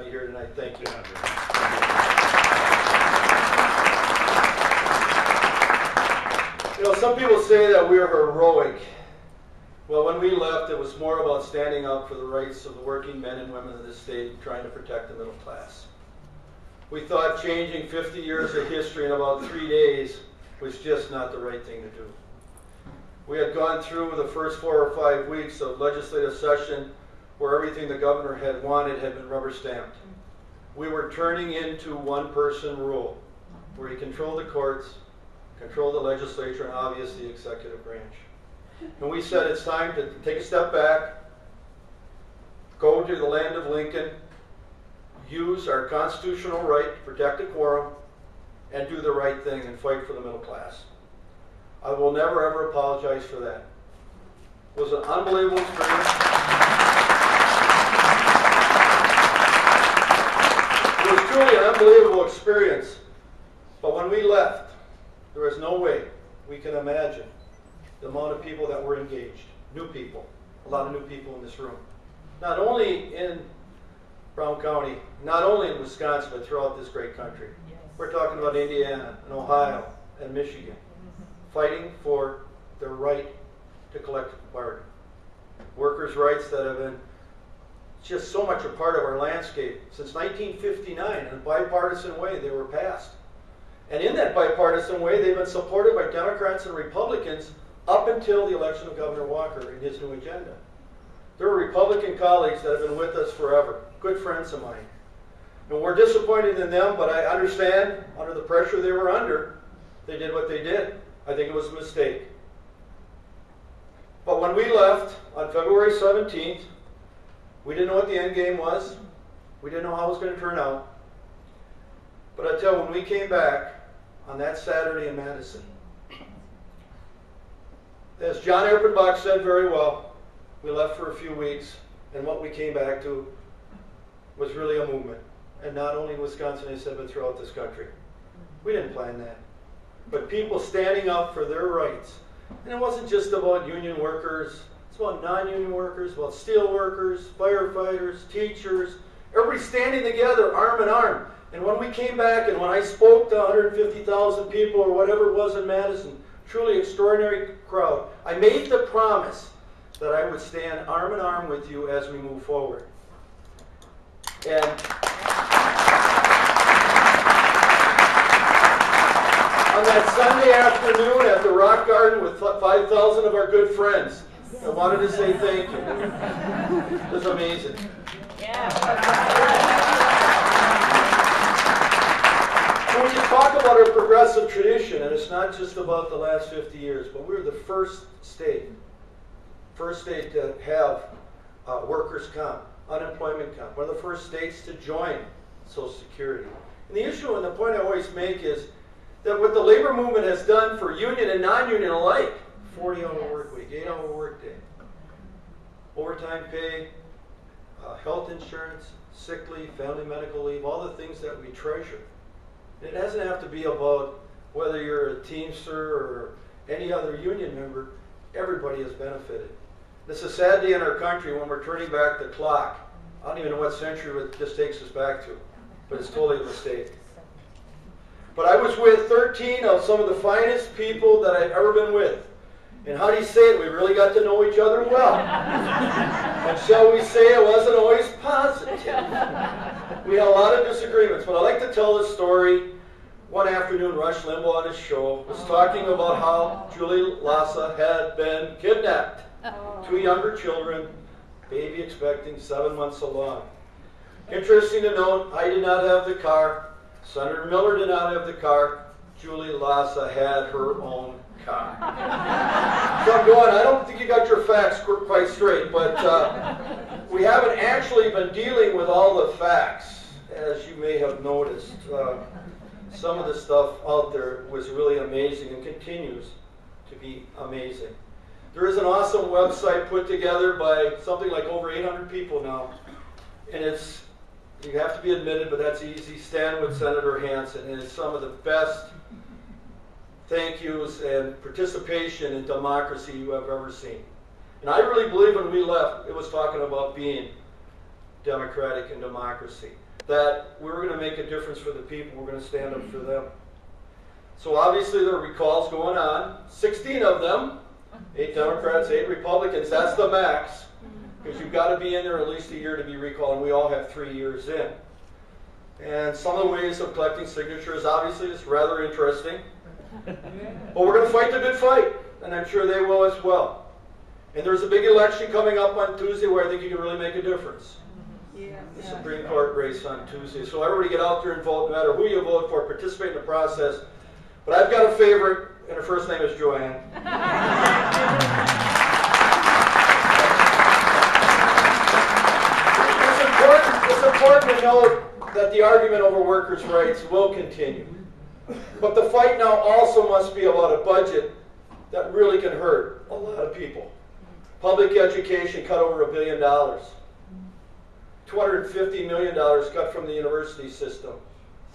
Here tonight. Thank you. You know, some people say that we're heroic. Well, when we left, it was more about standing up for the rights of the working men and women of this state and trying to protect the middle class. We thought changing 50 years of history in about 3 days was just not the right thing to do. We had gone through the first 4 or 5 weeks of legislative session where everything the governor had wanted had been rubber stamped. We were turning into one-person rule, where he controlled the courts, controlled the legislature, and obviously the executive branch. And we said it's time to take a step back, go to the land of Lincoln, use our constitutional right to protect the quorum, and do the right thing and fight for the middle class. I will never ever apologize for that. It was an unbelievable experience. It was truly an unbelievable experience. But when we left, there was no way we can imagine the amount of people that were engaged. New people. A lot of new people in this room. Not only in Brown County, not only in Wisconsin, but throughout this great country. Yes. We're talking about Indiana and Ohio and Michigan, fighting for their right to collective bargaining. Workers' rights that have been just so much a part of our landscape. Since 1959, in a bipartisan way, they were passed. And in that bipartisan way, they've been supported by Democrats and Republicans up until the election of Governor Walker and his new agenda. There are Republican colleagues that have been with us forever, good friends of mine. And we're disappointed in them, but I understand under the pressure they were under, they did what they did. I think it was a mistake. But when we left on February 17th, we didn't know what the end game was. We didn't know how it was going to turn out. But I tell you, when we came back on that Saturday in Madison, as John Erpenbach said very well, we left for a few weeks, and what we came back to was really a movement. And not only in Wisconsin, I said, but throughout this country. We didn't plan that. But people standing up for their rights. And it wasn't just about union workers. It's about non-union workers, about steel workers, firefighters, teachers. Everybody standing together, arm in arm. And when we came back and when I spoke to 150,000 people or whatever it was in Madison, truly extraordinary crowd, I made the promise that I would stand arm in arm with you as we move forward. And on that Sunday afternoon at the Rock Garden with 5,000 of our good friends, I wanted to say thank you. It was amazing. When you talk about our progressive tradition, and it's not just about the last 50 years, but we're the first state to have workers' comp, unemployment comp. One of the first states to join Social Security. And the issue and the point I always make is that what the labor movement has done for union and non-union alike, 40-hour work week, 8-hour work day, overtime pay, health insurance, sick leave, family medical leave, all the things that we treasure. It doesn't have to be about whether you're a Teamster or any other union member. Everybody has benefited. This is a sad day in our country when we're turning back the clock. I don't even know what century this takes us back to, but it's totally a mistake. But I was with 13 of some of the finest people that I've ever been with. And how do you say it? We really got to know each other well. And shall we say it wasn't always positive. We had a lot of disagreements, but I like to tell this story. One afternoon, Rush Limbaugh on his show was talking about how Julie Lassa had been kidnapped. 2 younger children, baby expecting, 7 months along. Interesting to note, I did not have the car. Senator Miller did not have the car. Julie Lassa had her own car. So I'm going, I don't think you got your facts quite straight, but we haven't actually been dealing with all the facts, as you may have noticed. Some of the stuff out there was really amazing and continues to be amazing. There is an awesome website put together by something like over 800 people now, and it's, you have to be admitted, but that's easy, Stand with Senator Hansen, and it's some of the best thank yous and participation in democracy you have ever seen. And I really believe when we left, it was talking about being democratic and democracy. that we were going to make a difference for the people. We're going to stand up for them. So obviously there are recalls going on, 16 of them, 8 Democrats, 8 Republicans. That's the max, because you've got to be in there at least a year to be recalled, and we all have 3 years in. And some of the ways of collecting signatures, obviously, is rather interesting. But we're going to fight the good fight, and I'm sure they will as well. And there's a big election coming up on Tuesday where I think you can really make a difference. The Supreme Court race on Tuesday. So everybody get out there and vote, no matter who you vote for, participate in the process. But I've got a favorite, and her first name is Joanne. It's important to note that the argument over workers' rights will continue. But the fight now also must be about a budget that really can hurt a lot of people. Public education cut over $1 billion. $250 million cut from the university system.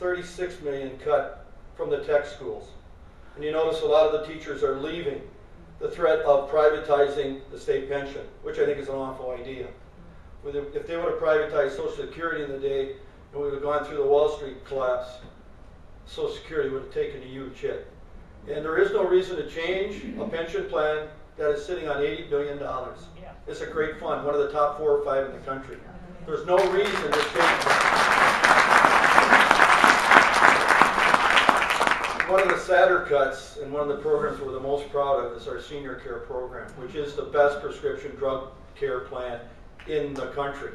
$36 million cut from the tech schools. And you notice a lot of the teachers are leaving the threat of privatizing the state pension, which I think is an awful idea. If they would have privatized Social Security in the day and we would have gone through the Wall Street collapse, Social Security would have taken a huge hit. And there is no reason to change a pension plan that is sitting on $80 billion. It's a great fund, one of the top 4 or 5 in the country. There's no reason to change it. One of the sadder cuts and one of the programs we're the most proud of is our senior care program, which is the best prescription drug care plan in the country.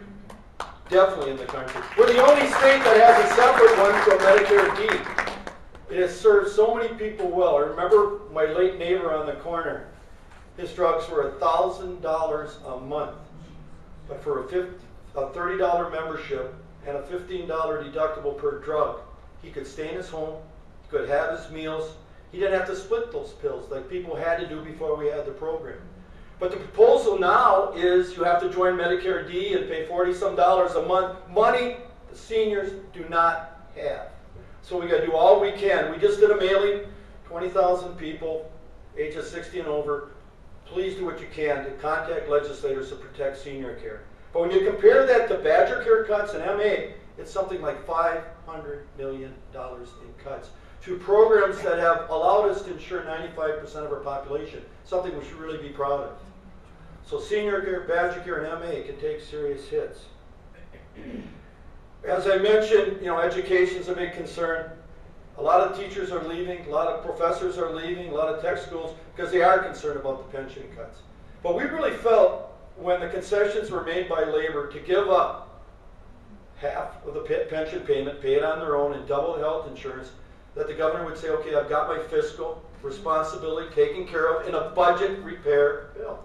Definitely in the country. We're the only state that has a separate one from Medicare D. It has served so many people well. I remember my late neighbor on the corner. His drugs were $1,000 a month. But for a $30 membership and a $15 deductible per drug, he could stay in his home, he could have his meals. He didn't have to split those pills like people had to do before we had the program. But the proposal now is you have to join Medicare D and pay $40-some a month. Money the seniors do not have. So we got to do all we can. We just did a mailing, 20,000 people, ages 60 and over. Please do what you can to contact legislators to protect senior care. But when you compare that to Badger Care cuts and MA, it's something like $500 million in cuts to programs that have allowed us to insure 95% of our population, something we should really be proud of. So senior care, Badger Care, and MA can take serious hits. As I mentioned, education's a big concern. A lot of teachers are leaving, a lot of professors are leaving, a lot of tech schools, because they are concerned about the pension cuts. But we really felt when the concessions were made by labor to give up half of the pension payment, pay it on their own, and double health insurance, that the governor would say, okay, I've got my fiscal responsibility taken care of in a budget repair bill.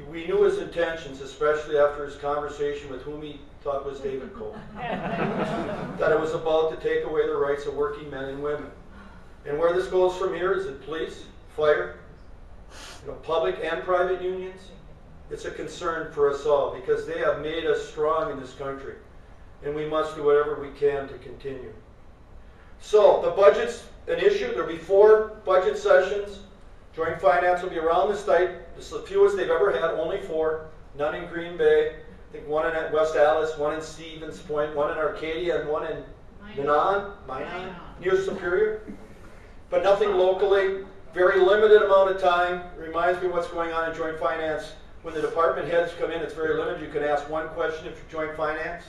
We knew his intentions, especially after his conversation with whom he thought was David Cole, that it was about to take away the rights of working men and women. And where this goes from here is in police, fire, public and private unions. It's a concern for us all because they have made us strong in this country, and we must do whatever we can to continue. So the budget's an issue. There'll be 4 budget sessions. Joint finance will be around the state. This is the fewest they've ever had, only 4. None in Green Bay. I think 1 in West Allis, 1 in Stevens Point, 1 in Arcadia, and 1 in Minot, near Superior. But nothing locally. Very limited amount of time. It reminds me of what's going on in joint finance. When the department heads come in, it's very limited. You can ask 1 question if you're joint finance,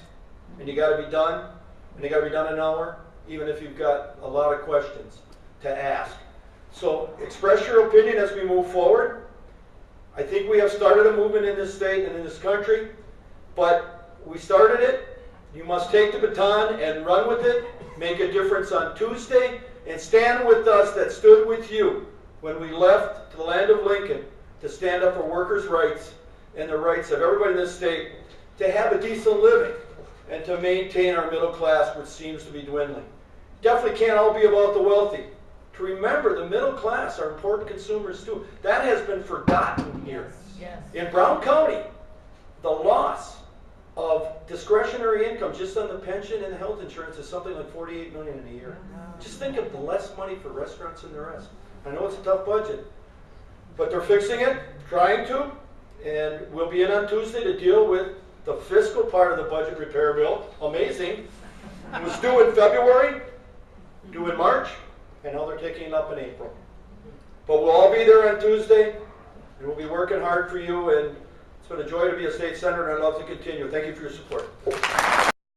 and you got to be done. And you got to be done in an hour, even if you've got a lot of questions to ask. So express your opinion as we move forward. I think we have started a movement in this state and in this country, but we started it. You must take the baton and run with it, make a difference on Tuesday, and stand with us that stood with you when we left to the land of Lincoln to stand up for workers' rights and the rights of everybody in this state to have a decent living and to maintain our middle class, which seems to be dwindling. Definitely can't all be about the wealthy. To remember, the middle class are important consumers too. That has been forgotten here. Yes. In Brown County, the loss of discretionary income just on the pension and the health insurance is something like $48 million in a year. Just think of the less money for restaurants and the rest. I know it's a tough budget, but they're fixing it, trying to, and we'll be in on Tuesday to deal with the fiscal part of the budget repair bill, amazing. It was due in February, due in March, and now they're taking it up in April. But we'll all be there on Tuesday, and we'll be working hard for you, and it's been a joy to be a state senator, and I'd love to continue. Thank you for your support.